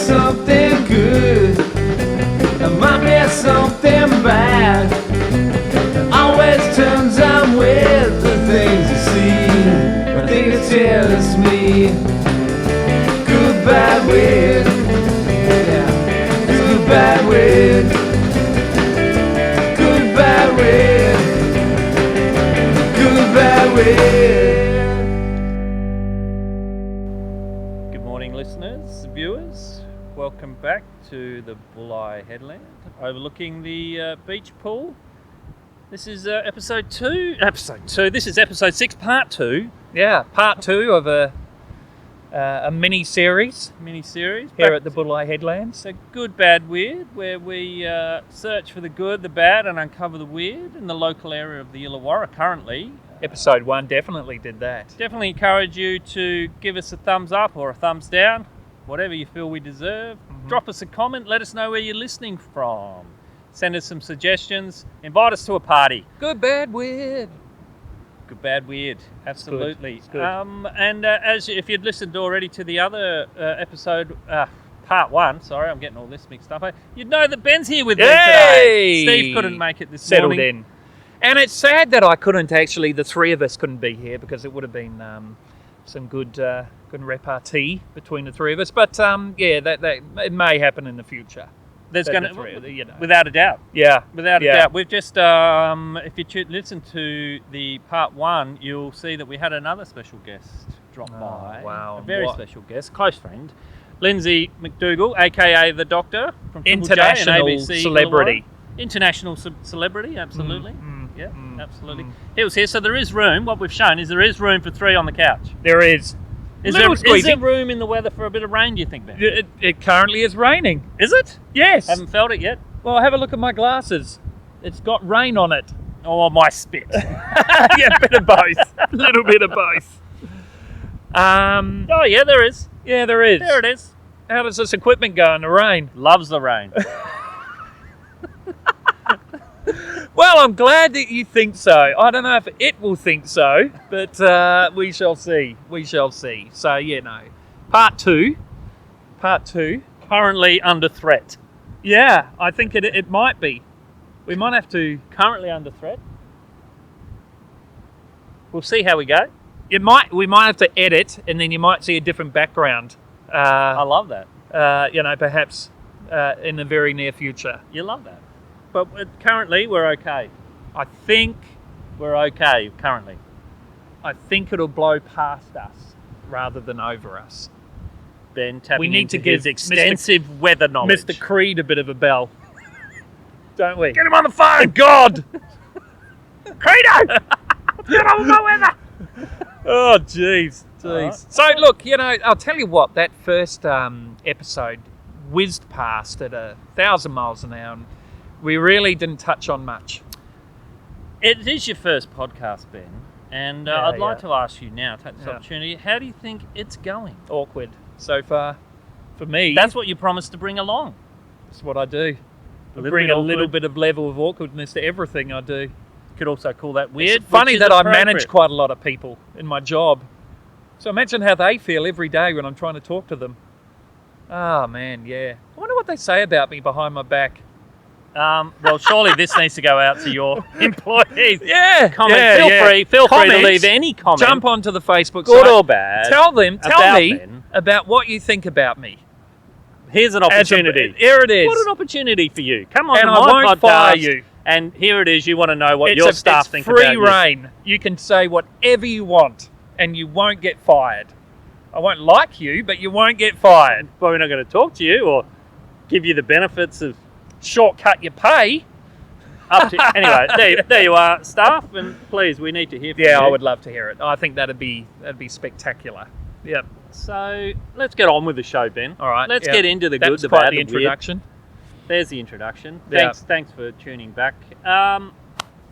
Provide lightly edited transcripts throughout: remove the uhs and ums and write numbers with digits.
something good, there might be something bad. Always turns out with the things you see. I think it tells me good, bad, weird. Yeah, it's good, bad, weird. Good, bad, weird. Good, bad, weird. Good morning, listeners, viewers. Welcome back to the Bulli headland overlooking the beach pool. This is episode 2. This is episode 6, part 2. Yeah, part 2 of a mini-series here at the Bulli headlands. So Good, Bad, Weird, where we search for the good, the bad, and uncover the weird in the local area of the Illawarra currently. Episode 1 definitely did that. Definitely encourage you to give us a thumbs up or a thumbs down, whatever you feel we deserve. Mm-hmm. Drop us a comment, let us know where you're listening from. Send us some suggestions, invite us to a party. Good, bad, weird. Good, bad, weird. Absolutely. It's good. And if you'd listened already to the other episode, part 1, sorry, I'm getting all this mixed up. You'd know that Ben's here with me today. Steve couldn't make it this morning. Settled in. And it's sad that I couldn't actually, the three of us couldn't be here because it would have been some good repartee between the three of us. But that it may happen in the future. There's going to, without a doubt. Yeah. Without a doubt. We've just, if you listen to the part 1, you'll see that we had another special guest drop by. Wow. A very special guest, close friend. Lindsay McDougall, a.k.a. the Doctor from International ABC celebrity. International celebrity, absolutely. Absolutely. He was here, so there is room. What we've shown is there is room for 3 on the couch. There is. Is there room in the weather for a bit of rain, do you think, Ben? It currently is raining. Is it? Yes. Haven't felt it yet. Well, have a look at my glasses. It's got rain on it. Oh, my spit. Yeah, a bit of both. A little bit of both. Oh, yeah, there is. Yeah, there is. There it is. How does this equipment go in the rain? Loves the rain. Well, I'm glad that you think so. I don't know if it will think so, but we shall see. We shall see. So, Part 2. Currently under threat. Yeah, I think it might be. We might have to... Currently under threat. We'll see how we go. We might have to edit, and then you might see a different background. I love that. Perhaps in the very near future. You love that. But currently, we're okay. I think we're okay currently. I think it'll blow past us rather than over us. Ben tapping we need into to give his extensive weather knowledge. Mr. Creed a bit of a bell. Don't we? Get him on the phone! God! Credo! Get on the weather! Oh, jeez. Right. So, look, I'll tell you what, that first episode whizzed past at 1,000 miles an hour. And we really didn't touch on much. It is your first podcast, Ben, and I'd like to ask you now, take this opportunity, how do you think it's going? Awkward so far for me. That's what you promised to bring along. That's what I do. I bring a little bit of level of awkwardness to everything I do. You could also call that weird. It's funny that I manage quite a lot of people in my job. So imagine how they feel every day when I'm trying to talk to them. Oh, man, yeah. I wonder what they say about me behind my back. Well, surely this needs to go out to your employees. Yeah. Comment. Feel free to leave any comment. Jump onto the Facebook good site. or bad. Tell me about what you think about me. Here's an opportunity. Here it is. What an opportunity for you. Come on, and to I my won't podcast, fire you. And here it is. You want to know what your staff think about you. It's free reign. You can say whatever you want, and you won't get fired. I won't like you, but you won't get fired. But we're not going to talk to you or give you the benefits of shortcut your pay. Anyway, there you are, staff, and please, we need to hear from you. Yeah, I would love to hear it. I think that'd be spectacular. Yep. So let's get on with the show, Ben. All right. Let's get into the good, the quite bad, the introduction. Weird. There's the introduction. Yeah. Thanks for tuning back.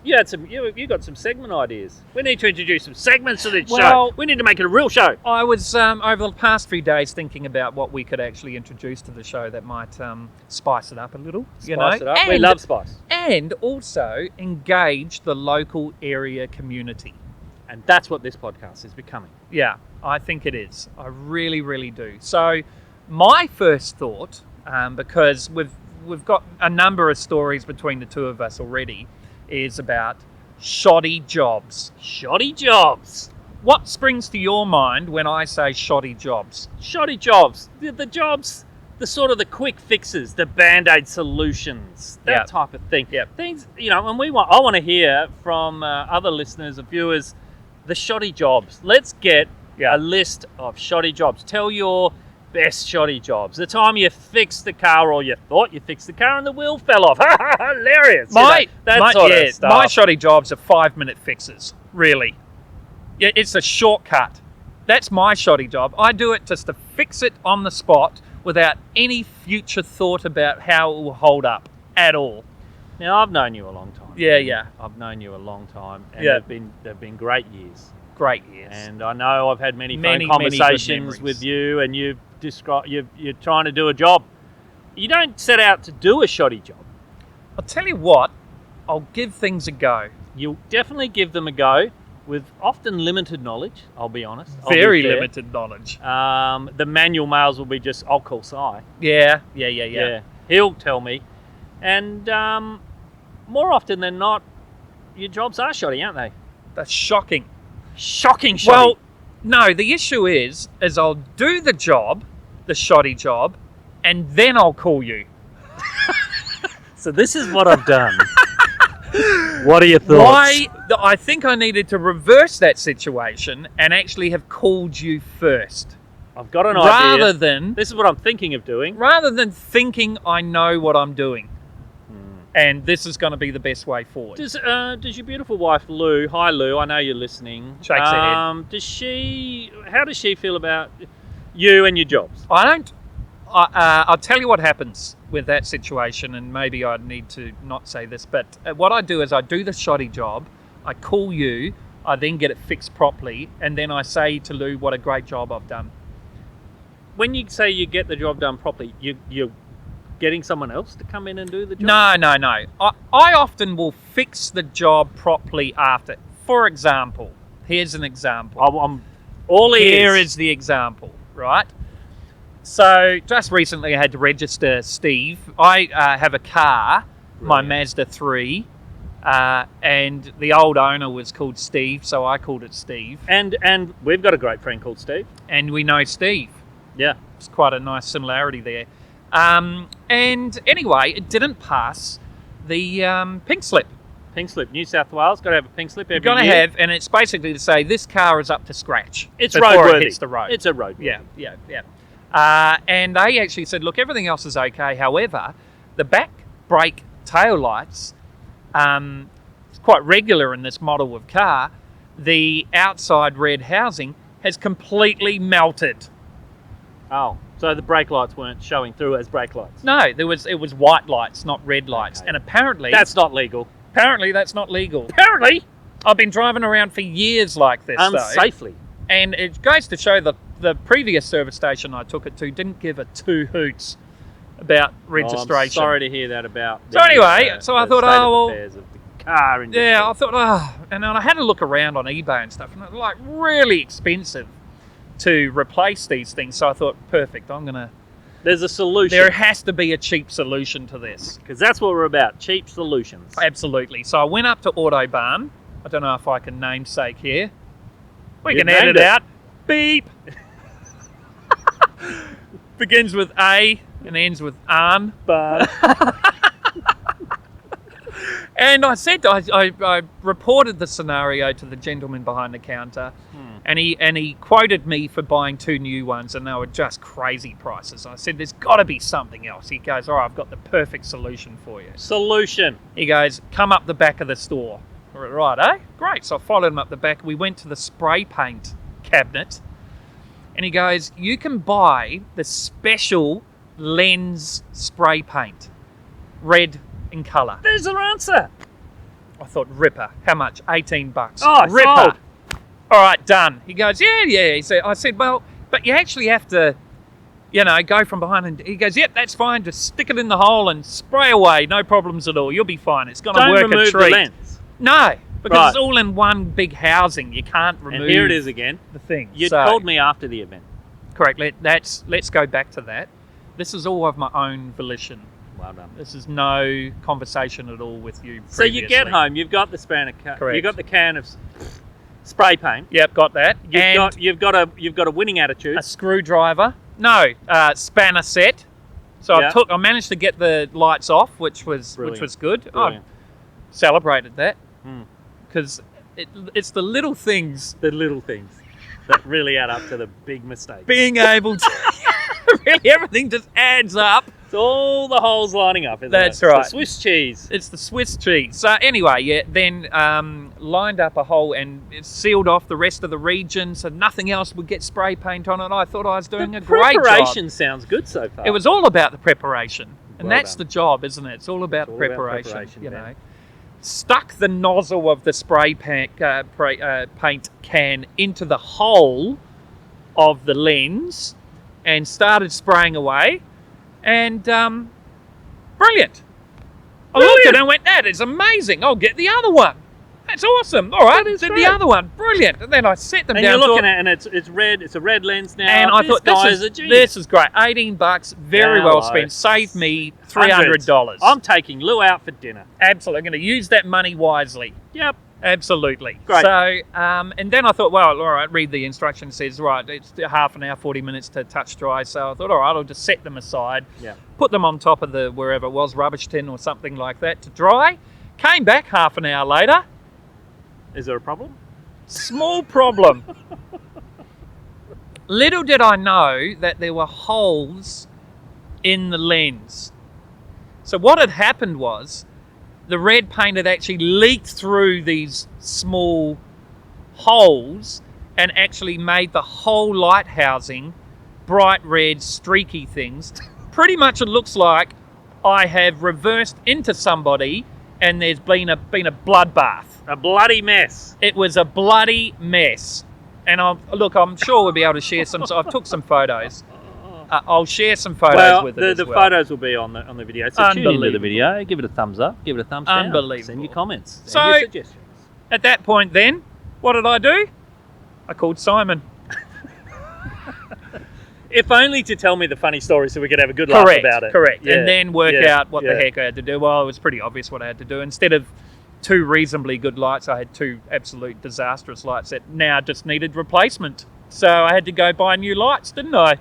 You got some segment ideas. We need to introduce some segments to this show. We need to make it a real show. I was over the past few days thinking about what we could actually introduce to the show that might spice it up a little. Spice it up. We love spice. And also engage the local area community. And that's what this podcast is becoming. Yeah, I think it is. I really, really do. So My first thought, because we've got a number of stories between the two of us already, is about shoddy jobs. Shoddy jobs. What springs to your mind when I say shoddy jobs? Shoddy jobs. The jobs, the sort of the quick fixes, the Band-Aid solutions, that Yep. type of thing. Yep. Things, and I want to hear from other listeners or viewers, the shoddy jobs. Let's get a list of shoddy jobs. Tell your best shoddy jobs. The time you fixed the car, or you thought you fixed the car and the wheel fell off. Hilarious. That sort of stuff. My shoddy jobs are 5-minute fixes, really. Yeah, it's a shortcut. That's my shoddy job. I do it just to fix it on the spot without any future thought about how it will hold up at all. Now, I've known you a long time. Yeah. I've known you a long time, and Yeah. they've been great years. Great years. And I know I've had many Many phone good conversations memories. with you, and you're trying to do a job. You don't set out to do a shoddy job. I'll tell you what, I'll give things a go. You'll definitely give them a go with often limited knowledge, I'll be honest. I'll be Very fair. limited knowledge. The manual mails will be just, I'll call Si. Yeah. He'll tell me. And more often than not, your jobs are shoddy, aren't they? That's shocking. Shocking shoddy. Well, no, the issue is I'll do the job, the shoddy job, and then I'll call you. So this is what I've done. What are your thoughts? Why? I think I needed to reverse that situation and actually have called you first. I've got an idea. Rather This is what I'm thinking of doing. than thinking I know what I'm doing. And this is going to be the best way forward. Does your beautiful wife Lou? Hi Lou, I know you're listening. Shakes her head. How does she feel about you and your jobs? I'll tell you what happens with that situation, and maybe I need to not say this, but what I do is I do the shoddy job, I call you, I then get it fixed properly, and then I say to Lou what a great job I've done. When you say you get the job done properly, you're getting someone else to come in and do the job? No. I often will fix the job properly after. For example, here's an example. I'm all ears. Here is the example, right? So just recently I had to register Steve. I have a car, my Mazda 3, and the old owner was called Steve, so I called it Steve. And we've got a great friend called Steve. And we know Steve. Yeah. It's quite a nice similarity there. And anyway, it didn't pass the pink slip. Pink slip. New South Wales, got to have a pink slip every You're going to year. have, and it's basically to say this car is up to scratch. It's before roadworthy. It hits the road. It's a road. Yeah. And they actually said, look, everything else is okay. However, the back brake tail lights, it's quite regular in this model of car, the outside red housing has completely melted. Oh, so the brake lights weren't showing through as brake lights? No, it was white lights, not red lights. Okay. And apparently That's not legal. that's not legal. Apparently. I've been driving around for years like this, though. Unsafely. And it goes to show that the previous service station I took it to didn't give a two hoots about registration. Oh, I'm sorry to hear that about So anyway, so I thought, state of oh, well, affairs of the car industry. yeah, I thought, and then I had a look around on eBay and stuff, and it was like really expensive to replace these things. So I thought, perfect, There's a solution. there has to be a cheap solution to this. Because that's what we're about, cheap solutions. Absolutely. So I went up to Autobahn. I don't know if I can namesake here. We You've can edit named it it. out. Beep. Begins with A and ends with Arn. But And I said, I reported the scenario to the gentleman behind the counter, and he quoted me for buying 2 new ones, and they were just crazy prices. I said, there's got to be something else. He goes, all right, I've got the perfect solution for you. solution. He goes, come up the back of the store. Right, eh? Great. So I followed him up the back. We went to the spray paint cabinet, and he goes, you can buy the special lens spray paint, red in colour. There's an answer. I thought, ripper. How much? $18. Oh, ripper. sold. All right, done. He goes, yeah. I said, well, but you actually have to, go from behind. And he goes, yep, that's fine. Just stick it in the hole and spray away. No problems at all. You'll be fine. It's going to Don't work a remove treat. the lens. No, because Right. it's all in one big housing. You can't remove And here it is again. the thing. You So, called me after the event. correct. Let's go back to that. This is all of my own volition. Well done. This is no conversation at all with you. So you get home, you've got the spanner, Correct. you've got the can of spray paint. Yep, got that. You've got a winning attitude. A screwdriver. No, spanner set. So Yeah. I managed to get the lights off, which was good. Brilliant. I celebrated that Mm. because it's the little things. The little things that really add up to the big mistakes. Being able to really everything just adds up. It's all the holes lining up, isn't That's it? right. It's the Swiss cheese. It's the Swiss cheese. So anyway, yeah, then lined up a hole and it sealed off the rest of the region so nothing else would get spray paint on it. I thought I was doing a great job. Preparation sounds good so far. It was all about the preparation. And Well that's done. the job, isn't it? It's all about It's all about preparation, preparation, you Ben. know. Stuck the nozzle of the spray paint can into the hole of the lens and started spraying away. And brilliant. I looked at it and went, that is amazing. I'll get the other one. That's awesome. All right, That is did great. the other one. Brilliant. And then I set them And down. you're looking thought- at it, and it's red. It's a red lens now. and I thought, guy this a is genius. great. $18, very well Hello. spent. Saved me Hundreds. $300. I'm taking Lou out for dinner. Absolutely. I'm going to use that money wisely. Yep. Absolutely. Great. So, and then I thought, well, all right, read the instruction. It says, right, it's half an hour, 40 minutes to touch dry. So I thought, all right, I'll just set them aside, Yeah. put them on top of the, wherever it was, rubbish tin or something like that to dry. Came back half an hour later. Is there a problem? Small problem. Little did I know that there were holes in the lens. So what had happened was the red paint had actually leaked through these small holes and actually made the whole light housing bright red, streaky things. Pretty much it looks like I have reversed into somebody and there's been a bloodbath. A bloody mess. It was a bloody mess. And I'm sure we'll be able to share some. So I've took some photos. I'll share some photos Well, with it the as well. photos will be on the video. So tune into the Unbelievable. video. Give it a thumbs up. Give it a thumbs down. Unbelievable. Send your comments. Send So- your suggestions. At that point then, what did I do? I called Simon. If only to tell me the funny story so we could have a good laugh about it. Correct. Yeah. And then work Yeah. out what the heck I had to do. Well, it was pretty obvious what I had to do. Instead of 2 reasonably good lights, I had 2 absolute disastrous lights that now just needed replacement. So I had to go buy new lights, didn't I?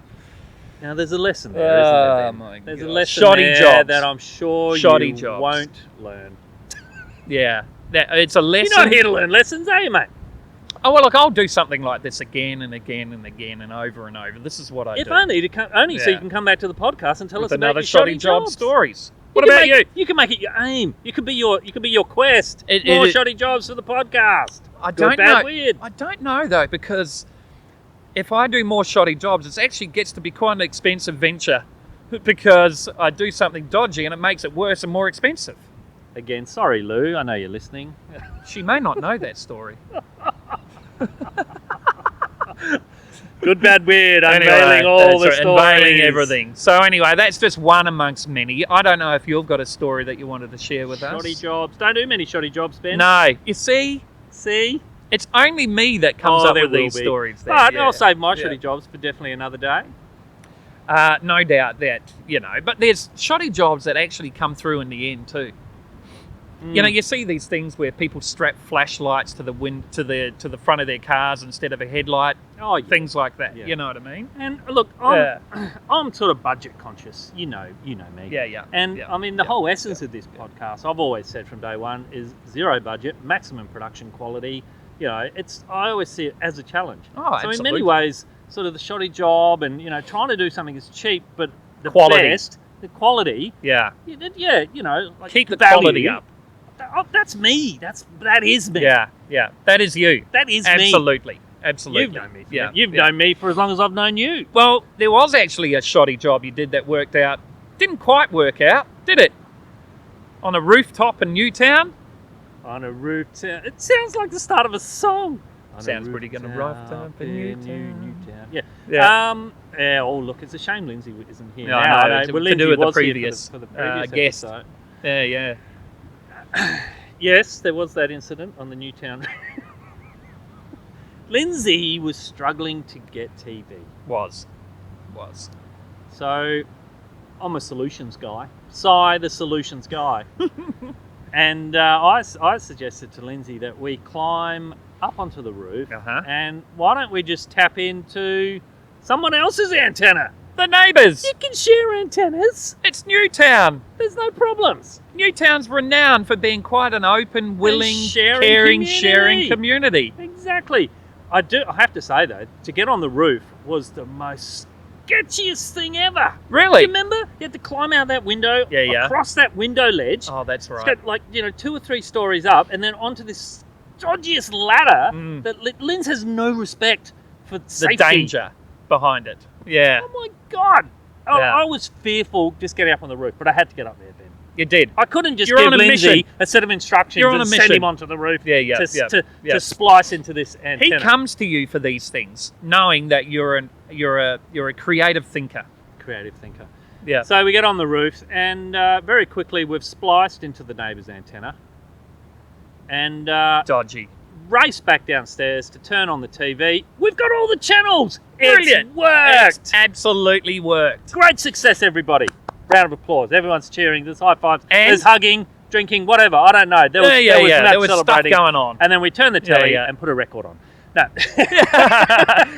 Now there's a lesson there, isn't there? Oh, Ben? my There's a God. lesson Shoddy there jobs. that I'm sure Shoddy you jobs. won't learn. Yeah. It's a lesson. You're not here to learn lessons, are you, mate? Oh, well, look, I'll do something like this again and again and again and over and over. This is what I If do. only so Yeah. you can come back to the podcast and tell With us about another your shoddy shoddy job jobs. stories. You What can about make you? it- you can make it your aim. You could be your quest. It- More it- shoddy jobs for the podcast. I Good, don't bad, know. weird. I don't know though, because if I do more shoddy jobs, it actually gets to be quite an expensive venture because I do something dodgy and it makes it worse and more expensive. Again, sorry, Lou. I know you're listening. She may not know that story. Good, bad, weird. Unveiling Anyway, all that's the right, stories. unveiling everything. So anyway, that's just one amongst many. I don't know if you've got a story that you wanted to share with Shoddy us. jobs. Don't do many shoddy jobs, Ben. No, you see, See? it's only me that comes up there with will these be. stories. Then. But Yeah. I'll save my Yeah. shoddy jobs for definitely another day. No doubt that, but there's shoddy jobs that actually come through in the end too. You know, you see these things where people strap flashlights to the to the front of their cars instead of a headlight, Oh, yeah. things like that. Yeah. You know what I mean? And look, I'm sort of budget conscious. You know me. Yeah. And yeah, I mean, the yeah, whole essence of this podcast, I've always said from day one, is zero budget, maximum production quality. You know, I always see it as a challenge. Oh, so absolutely. in many ways, sort of the shoddy job and trying to do something is cheap, but the Quality. best, the quality, Yeah. like Keep the value. quality up. Oh, that's me. That is me. Yeah. That is you. That is me. Absolutely. Absolutely. You've known me. Yeah. You've known me for as long as I've known you. Well, there was actually a shoddy job you did that worked out. Didn't quite work out, did it? On a rooftop in Newtown. On a rooftop. It sounds like the start of a song. On Sounds a pretty good. rooftop Rooftop in Newtown. Yeah. Yeah. Oh, look, it's a shame Lindsay isn't here Yeah, now. I know, to Lindsay do with the was here previous, for the previous guest. episode. Yeah. Yes, there was that incident on the Newtown. Mm. Lindsay was struggling to get TV. Was. was. So I'm a solutions guy. The solutions guy. And I suggested to Lindsay that we climb up onto the roof, and why don't we just tap into someone else's antenna? The neighbours. You can share antennas. It's Newtown. There's no problems. Newtown's renowned for being quite an open, willing, sharing caring, community. sharing community. Exactly. I have to say though, to get on the roof was the most sketchiest thing ever. Really? Do you remember? You had to climb out that window, across that window ledge. Oh, that's right. It's got 2 or 3 stories up, and then onto this dodgiest ladder that Linz has no respect for safety. The danger behind it. Yeah. Oh my God. Yeah. I was fearful just getting up on the roof, but I had to get up there, Ben. You did. I couldn't just You're give on a Lindsay mission. a set of instructions You're on and a send mission. him onto the roof to splice into this antenna. He comes to you for these things, knowing that you're a creative thinker. Creative thinker. Yeah. So we get on the roof, and very quickly we've spliced into the neighbour's antenna, and Dodgy. race back downstairs to turn on the TV. We've got all the channels. Brilliant. It's worked. It's absolutely worked. Great success, everybody. Round of applause. Everyone's cheering. There's high fives. And there's hugging, drinking, whatever. I don't know. There was there was celebrating. stuff going on. And then we turned the telly and put a record on. No.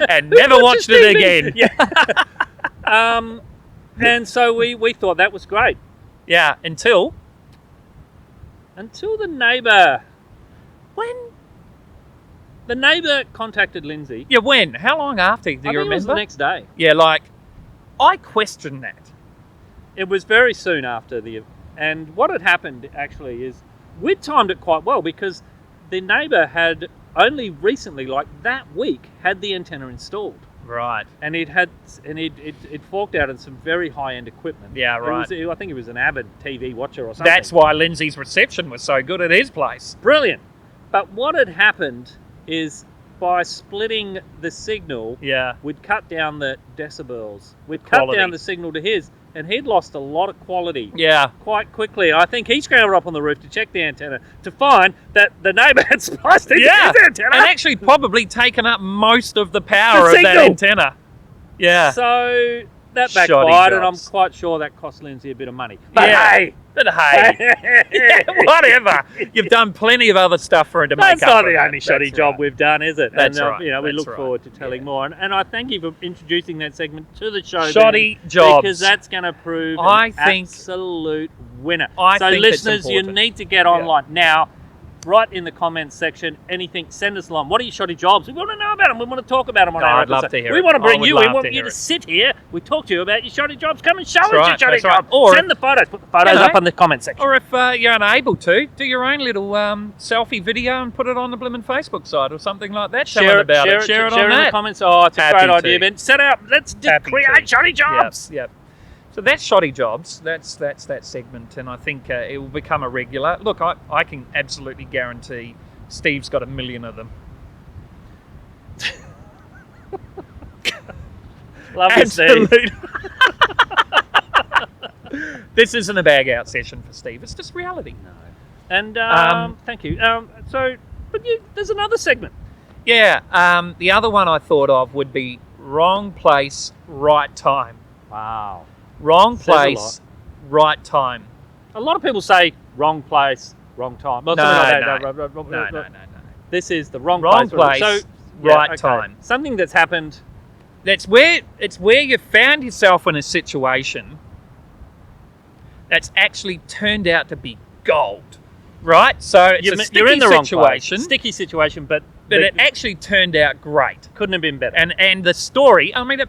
And never watched it again. Yeah. And so we thought that was great. Yeah, until the neighbour. when? The neighbour contacted Lindsay. Yeah, when? How long after? Do you I think remember? it was the next day. Yeah, I question that. It was very soon after and what had happened actually is we'd timed it quite well because the neighbour had only recently, like that week, had the antenna installed. Right. And it forked out in some very high-end equipment. Yeah, right. I think it was an avid TV watcher or something. That's why Lindsay's reception was so good at his place. Brilliant. But what had happened is by splitting the signal, we'd cut down the decibels. We'd cut down the signal to his, and he'd lost a lot of quality. Yeah. Quite quickly. I think he scrambled up on the roof to check the antenna to find that the neighbour had spliced into his antenna. And actually probably taken up most of the power of that antenna. Yeah. So that Shoddy backfired, and I'm jobs. quite sure that cost Lindsay a bit of money. But hey! Yeah, whatever. You've done plenty of other stuff for him to make up. That's not the for only shoddy job we've done, is it? That's and, right. We look forward to telling more. And I thank you for introducing that segment to the show. Shoddy Ben, jobs. Because that's going to prove an absolute winner. So think listeners, you need to get online now. Write in the comments section anything. Send us along. What are your shoddy jobs? We want to know about them. We want to talk about them on our episode. I'd love to hear We it. want to bring I would you. We love want to you hear to it. sit here. We talk to you about your shoddy jobs. Come and show us That's right, your shoddy that's right. jobs. Or send the photos. Put the photos up on the comment section. Or if you're unable to, do your own little selfie video and put it on the blimmin' Facebook site or something like that. Share it on that. in the comments. Oh, it's a Happy great to. idea, Ben. Set out. Let's just create shoddy jobs. Yep. So that's shoddy jobs. That's that segment, and I think it will become a regular. Look, I can absolutely guarantee Steve's got 1 million of them. Love you, Steve. This isn't a bag out session for Steve. It's just reality. No. And thank you. There's another segment. Yeah. The other one I thought of would be wrong place, right time. Wow. Wrong Says a place, right time. A lot of people say wrong place, wrong time. Well, No. This is the wrong place, right time. Something that's happened. It's where you found yourself in a situation that's actually turned out to be gold, right? So it's a sticky you're in the wrong situation, place. Sticky situation, but it actually turned out great. Couldn't have been better. And the story, I mean,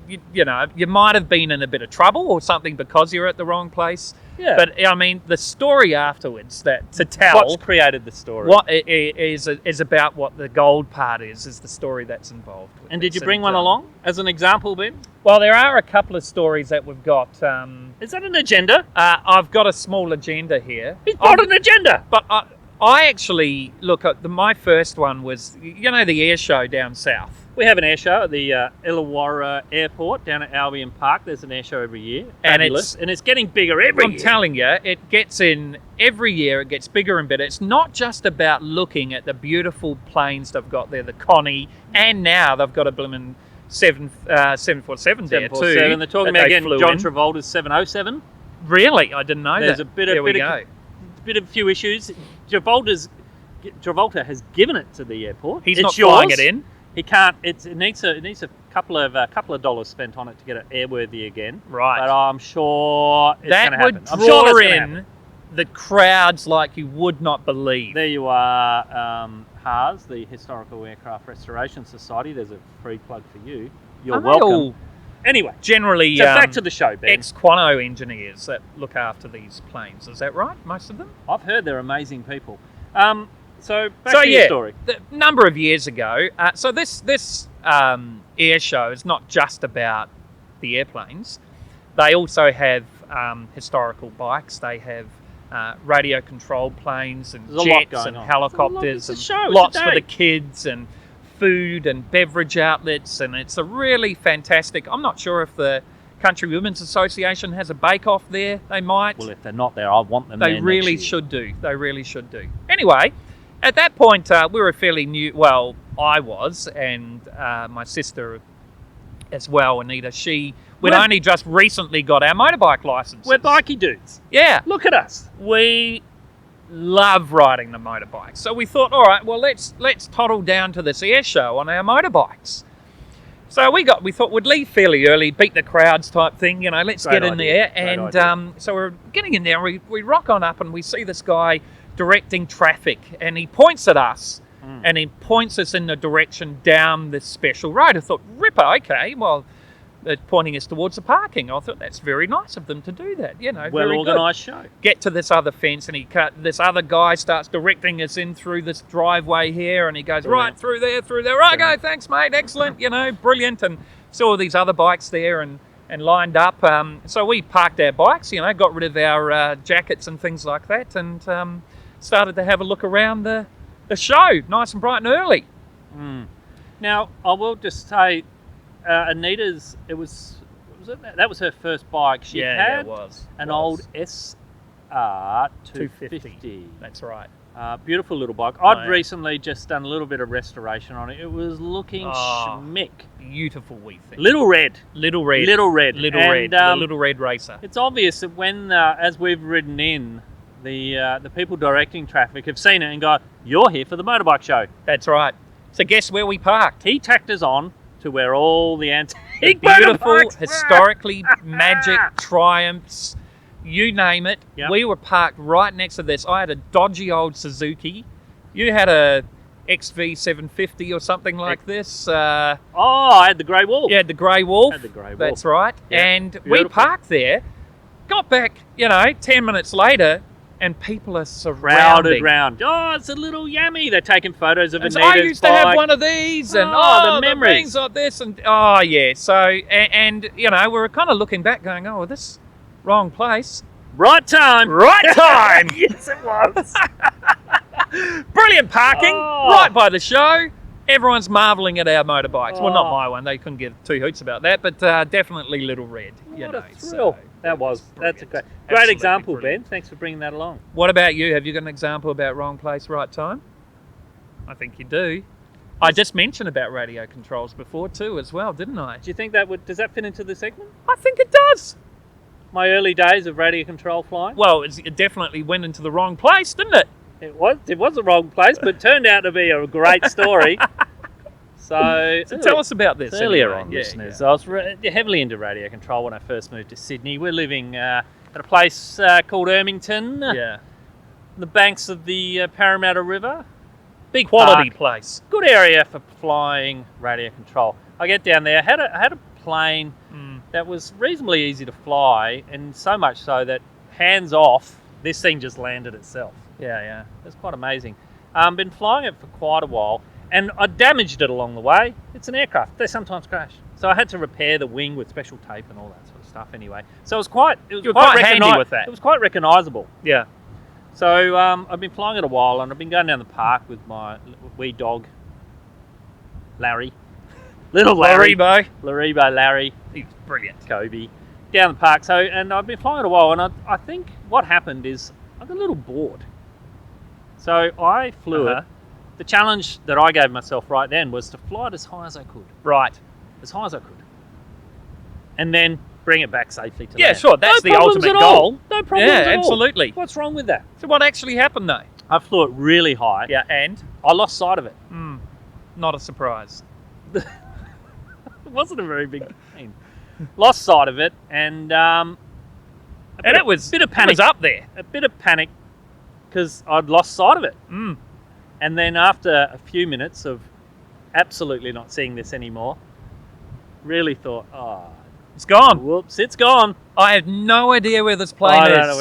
you might have been in a bit of trouble or something because you're at the wrong place. Yeah. But I mean, the story afterwards to tell. What's created the story? What is about what the gold part is the story that's involved with and did this. you bring one along as an example, Ben? Well, there are a couple of stories that we've got. Is that an agenda? I've got a small agenda here. He's got an agenda. But I actually, look, my first one was, the air show down south. We have an air show at the Illawarra Airport down at Albion Park. There's an air show every year. Fabulous. And it's getting bigger every year. I'm telling you, it gets in every year. It gets bigger and better. It's not just about looking at the beautiful planes they've got there, the Connie, and now they've got a blooming 747 there too. 747. They're talking that about they getting flew John in. Travolta's 707. Really? I didn't know There's that. a bit there of we go. few issues. Travolta has given it to the airport. He's it's not yours. flying it in. He can't. It needs a couple of dollars spent on it to get it airworthy again. Right. But I'm sure it's going That to would happen. I'm sure draw that's gonna in happen. the crowds like you would not believe. There you are, HARS, the Historical Aircraft Restoration Society. There's a free plug for you. You're Aren't they welcome. all Anyway, generally, so back to the show, Ben. ex-Quano engineers that look after these planes. Is that right? Most of them? I've heard they're amazing people. So back to your story. A number of years ago. So this air show is not just about the airplanes. They also have historical bikes. They have radio-controlled planes and There's a lot jets going and on. helicopters It's a and show. It's lots a for day. the kids and food and beverage outlets, and it's a really fantastic. I'm not sure if the Country Women's Association has a bake-off there. They might. Well, if they're not there, I want them They there really next year. should do. They really should do. Anyway, at that point, we were fairly new. Well, I was, and my sister as well, Anita. We'd We're- only just recently got our motorbike licenses. We're bikey dudes. Yeah. Look at us. We love riding the motorbike. So we thought, all right, well, let's toddle down to this air show on our motorbikes. So we thought we'd leave fairly early, beat the crowds type thing, let's Great get in idea. there. Great And so we're getting in there, and we rock on up, and we see this guy directing traffic, and he points at us, and he points us in the direction down this special road. I thought, Ripper, okay, well, they're pointing us towards the parking. I thought that's very nice of them to do that, Well very good. organised show. Get to this other fence, and this other guy starts directing us in through this driveway here, and he goes, Brilliant. right, through there. Right, go, thanks, mate, excellent, brilliant. And saw all these other bikes there and lined up. So we parked our bikes, got rid of our jackets and things like that, and started to have a look around the show, nice and bright and early. Now, I will just say, Anita's, that was her first bike. She had it was. an It old was. SR 250. That's right. Beautiful little bike. I'd yeah. recently just done a little bit of restoration on it. It was looking schmick. Beautiful, we think. Little red. Little red. And, the little red racer. It's obvious that when, as we've ridden in, the people directing traffic have seen it and go, "You're here for the motorbike show." That's right. So guess where we parked? He tacked us on to where all the The antique beautiful, motorbikes were. historically magic Triumphs, you name it. Yep. We were parked right next to this. I had a dodgy old Suzuki. You had a XV750 or something like this. Oh, I had the grey wolf. You had the Grey Wolf. Had the Grey Wolf. That's right. Yeah, And we beautiful. parked there, got back, 10 minutes later, and people are surrounding. Crowded round. Oh, it's a little yummy. They're taking photos of And Anita's so I used to have bike. one of these, and Oh, the the memories. things like this, and oh yeah. So and we were kind of looking back, going, oh, this wrong place, Right time. right time, Yes, it was. brilliant parking, Oh. right by the show. Everyone's marvelling at our motorbikes. Well, not Oh. my one; they couldn't give two hoots about that, but definitely Little Red. What a thrill. So That was. That's a brilliant. great Absolutely example, brilliant. Ben. Thanks for bringing that along. What about you? Have you got an example about wrong place, right time? I think you do. I just mentioned about radio controls before too, as well, didn't I? Do you think does that fit into the segment? I think it does. My early days of radio control flying? Well, it definitely went into the wrong place, didn't it? It was the wrong place, but turned out to be a great story. So Tell us about this. earlier anyway. on, Yeah, listeners. yeah. I was heavily into radio control when I first moved to Sydney. We're living at a place called Ermington, Yeah. the banks of the Parramatta River. Big Quality park. place. Good area for flying radio control. I get down there. I had a plane that was reasonably easy to fly, and so much so that hands off, this thing just landed itself. Yeah, yeah. It's quite amazing. Been flying it for quite a while, and I damaged it along the way. It's an aircraft; they sometimes crash, so I had to repair the wing with special tape and all that sort of stuff. Anyway, so you were quite handy with that. It was quite recognisable. Yeah. So I've been flying it a while, and I've been going down the park with my wee dog, Larry, little Larry, Laribo. Larry, He's brilliant. Kobe, down the park. So, and I've been flying it a while, and I think what happened is I got a little bored. So I flew it. Uh-huh. The challenge that I gave myself right then was to fly it as high as I could. Right. as high as I could, and then bring it back safely to Yeah, land. sure. That's No the problems ultimate at all. goal. No problems Yeah, at all. absolutely. What's wrong with that? So what actually happened though? I flew it really high. Yeah, and I lost sight of it. not a surprise. It wasn't a very big plane. Lost sight of it, and It was bit of panic. It was up there. A bit of panic because I'd lost sight of it. And then after a few minutes of absolutely not seeing this anymore, really thought, oh, It's gone. whoops, it's gone. I have no idea where this plane I is. don't know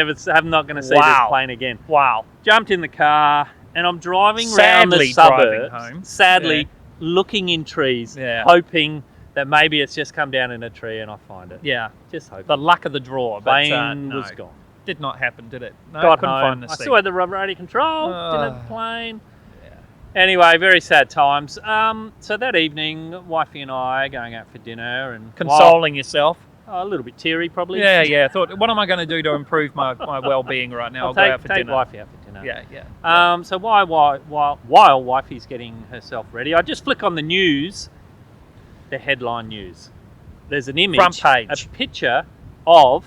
whether I'm not going to see Wow. this plane again. Wow. Jumped in the car and I'm driving around Sadly the suburbs, driving home. sadly Yeah. looking in trees, Yeah. hoping that maybe it's just come down in a tree and I find it. Yeah. Just hoping. The luck of the draw. But Plane no, was gone. did not happen, did it? No, Got couldn't home. find the I seat. still had the radio control. Didn't have the plane. Yeah. Anyway, very sad times. So that evening, wifey and I are going out for dinner and Consoling yourself. a little bit teary, probably. Yeah. I thought, what am I going to do to improve my well-being right now? I'll go out for take dinner. wifey out for dinner. Yeah. So while wifey's getting herself ready, I just flick on the news, the headline news. There's an image, Front page. a picture of,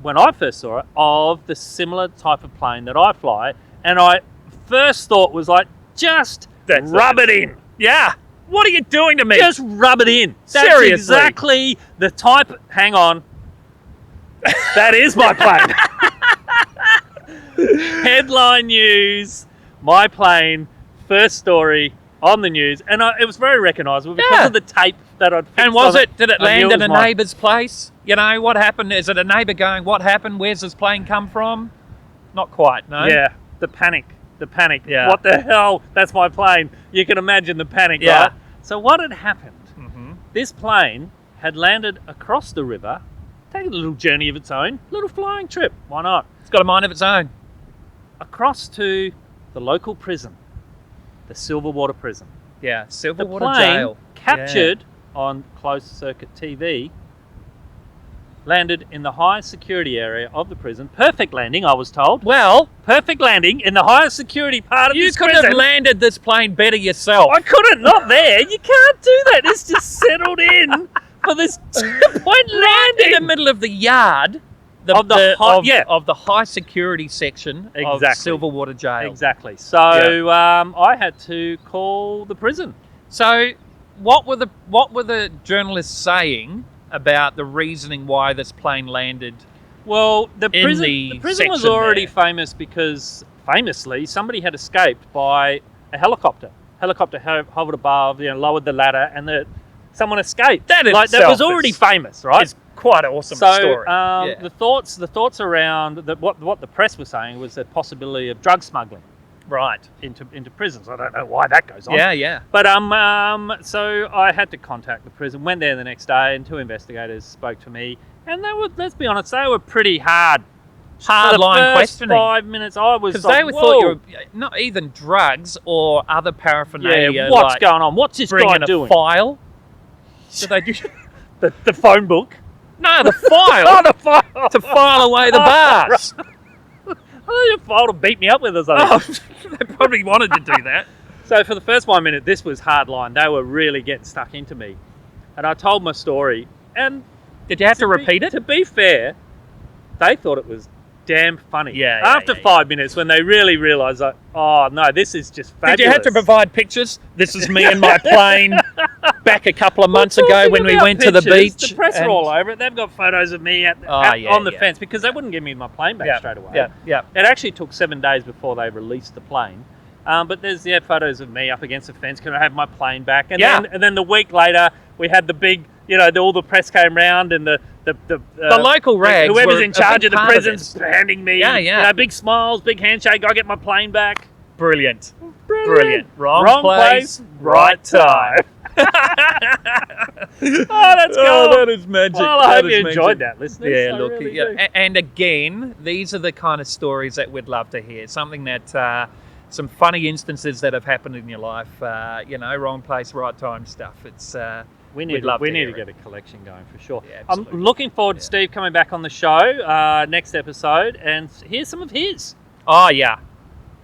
when I first saw it, of the similar type of plane that I fly, and I first thought was like, just rub it in. Yeah. What are you doing to me? Just rub it in. That's Seriously. exactly the type. Hang on. That is my plane. Headline news, my plane, first story on the news, and it was very recognisable because of the tape that I'd fixed And was on it? Did it I knew land at was a mine. neighbour's place? You know, what happened? Is it a neighbour going, what happened? Where's this plane come from? Not quite, no? Yeah, the panic. Yeah. What the hell? That's my plane. You can imagine the panic, Yeah. right? So what had happened? Mm-hmm. This plane had landed across the river, taken a little journey of its own, little flying trip. Why not? It's got a mind of its own. Across to the local prison, the Silverwater prison. Yeah, The Silverwater plane Jail. captured on closed circuit TV, landed in the highest security area of the prison. Perfect landing, I was told. Well, Perfect landing in the highest security part of you this could prison. have landed this plane better yourself. I couldn't, not there. You can't do that. It's just settled in for this two-point landing. In the middle of the yard Of the high security section of Exactly. Silverwater Jail. Exactly. So I had to call the prison. So, what were the journalists saying about the reasoning why this plane landed? Well, the In prison, the the prison was section already there. famous because, famously, somebody had escaped by a helicopter. Helicopter hovered above, lowered the ladder, and someone escaped. That in that itself was already famous, right? It's quite an awesome So story. the thoughts around what the press was saying was the possibility of drug smuggling Right. into prisons. I don't know why that goes on. Yeah. But so I had to contact the prison. Went there the next day, and two investigators spoke to me, and they were, let's be honest, they were pretty hard. Hard line first questioning. 5 minutes, I was Because like, they thought you whoa. were not even drugs or other paraphernalia. Yeah, what's like going on? What's this bring guy in a doing? file. Did they do? The phone book. No, the file. Oh, the file. To file away the bars. I thought your file to beat me up with or something. Oh, they probably wanted to do that. So for the first 1 minute, this was hard line. They were really getting stuck into me. And I told my story. And Did you have to repeat it? To be fair, they thought it was damn funny. Yeah, After 5 minutes, when they really realised, like, oh, no, this is just fabulous. Did you have to provide pictures? This is me and my plane back a couple of months ago Talking when we about went to the pictures, beach. The press and- are all over it. They've got photos of me on the fence because they wouldn't give me my plane back straight away. Yeah. It actually took 7 days before they released the plane. But there's photos of me up against the fence. Can I have my plane back? And then the week later, we had the big, all the press came round and the local rags whoever's were in a charge big of the part of prison's this. handing me, Yeah. big smiles, big handshake. I get my plane back. Brilliant. Wrong place, right time. That's Oh, cool. that is magic. Well, I That hope is you enjoyed magic. that, listeners. Yeah, I look, really do. and again, these are the kind of stories that we'd love to hear. Something that, some funny instances that have happened in your life. Wrong place, right time stuff. It's We we'd need love to to hear get it. a collection going for sure. Yeah, I'm absolutely. looking forward to Steve coming back on the show next episode, and here's some of his. Oh yeah,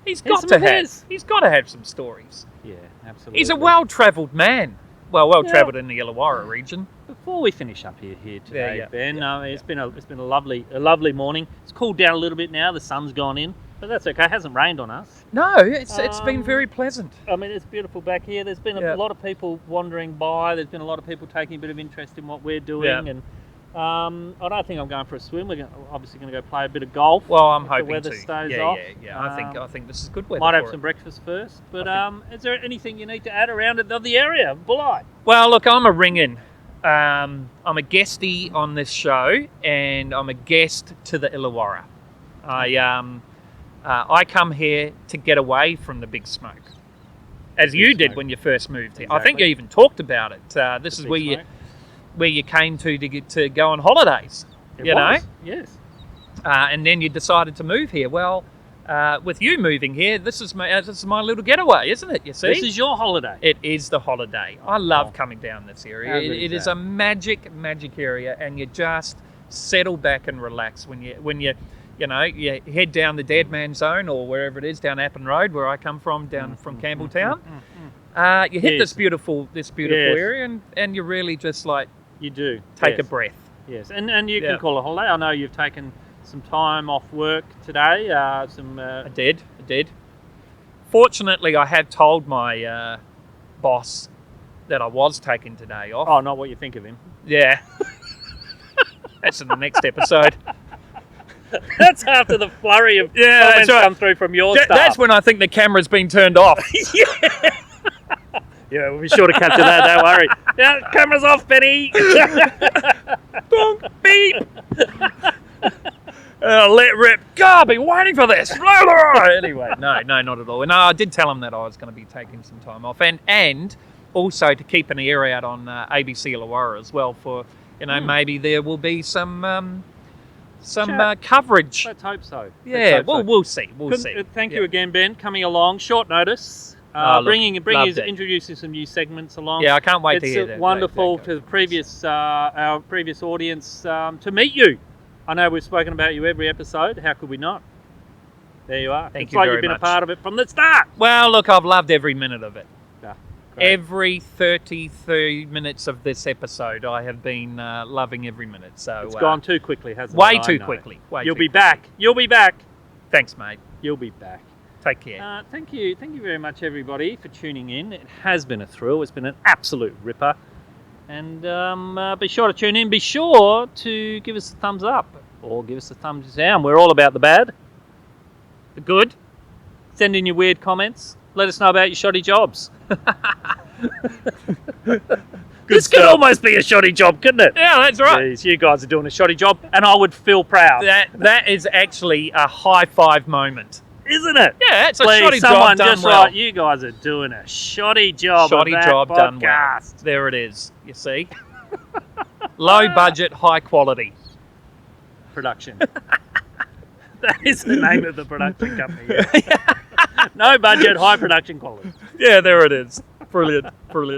he's Here's got some to of have. his. He's got to have some stories. Yeah, absolutely. He's a well-travelled man. well travelled in the Illawarra region. Before we finish up here today, Yeah. Ben, it's been a lovely morning. It's cooled down a little bit now. The sun's gone in, but that's okay. It hasn't rained on us. No, it's been very pleasant. I mean, it's beautiful back here. There's been a lot of people wandering by. There's been a lot of people taking a bit of interest in what we're doing, and I don't think I'm going for a swim. We're obviously going to go play a bit of golf. Well, I'm if hoping the weather to. stays off. Yeah. I think this is good weather. Might have for some it. breakfast first. But is there anything you need to add around the area, Bulli? Well, look, I'm a ring-in. I'm a guestie on this show, and I'm a guest to the Illawarra. I come here to get away from the big smoke, as you did when you first moved here. Exactly. I think you even talked about it. This is where you came to go on holidays. Yes. And then you decided to move here. Well, with you moving here, this is my little getaway, isn't it? You see, This is your holiday. it is the holiday. I love coming down this area. How good It is is that? a magic area, and you just settle back and relax when you head down the Dead Man Zone or wherever it is down Appin Road, where I come from, down from Campbelltown. You hit this beautiful area, and you really just like You do. take a breath. Yes, and you can call it a holiday. I know you've taken some time off work today. I did. Fortunately, I have told my boss that I was taking today off. Oh, not what you think of him. Yeah. That's in the next episode. That's after the flurry of comments come through from your staff. That's when I think the camera's been turned off. Yeah, we'll be sure to capture that, don't worry. Yeah, camera's off, Benny. Bonk, beep. Let rip. God, I've been waiting for this. Anyway, no, not at all. No, I did tell him that I was going to be taking some time off, and also to keep an ear out on ABC Illawarra as well for, maybe there will be some coverage. Let's hope so. Yeah, we'll see. We'll see. Thank you again, Ben, coming along. Short notice. Introducing some new segments along. Yeah, I can't wait to hear that. It's wonderful to the our previous audience to meet you. I know we've spoken about you every episode. How could we not? There you are. Thank it's you like very you've been much. a part of it from the start. Well, look, I've loved every minute of it. Yeah, great. Every 33 minutes of this episode, I have been loving every minute. So it's gone too quickly, hasn't it? Way I too know. quickly. You'll be back. You'll be back. Thanks, mate. You'll be back. Take care. Thank you very much, everybody, for tuning in. It has been a thrill. It's been an absolute ripper. And be sure to tune in. Be sure to give us a thumbs up or give us a thumbs down. We're all about the bad, the good. Send in your weird comments. Let us know about your shoddy jobs. This could almost be a shoddy job, couldn't it? Yeah, that's right. Jeez, you guys are doing a shoddy job, and I would feel proud. That is actually a high five moment. Isn't it? Yeah, it's a Please, shoddy someone job done just well. write, you guys are doing a shoddy job. Shoddy of that job podcast. done well. There it is. You see? Low budget, high quality. Production. That is the name of the production company. Yeah. No budget, high production quality. Yeah, there it is. Brilliant. All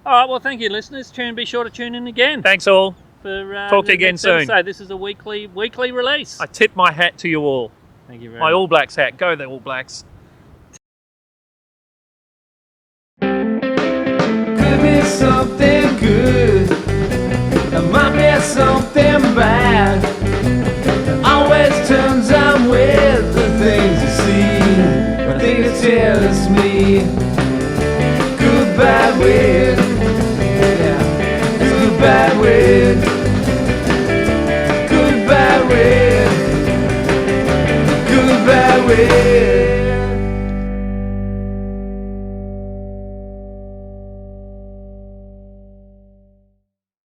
right, well, thank you, listeners. Be sure to tune in again. Thanks all. For, Talk to you again soon. So this is a weekly release. I tip my hat to you all. Thank you very My much. All Blacks hat. Go the All Blacks. Could be something good, it might be something bad. Always turns out with the things you see. I think it tells me good, bad, weird. Yeah, it's good, bad, weird. Good, bad, weird. Good, bad, weird.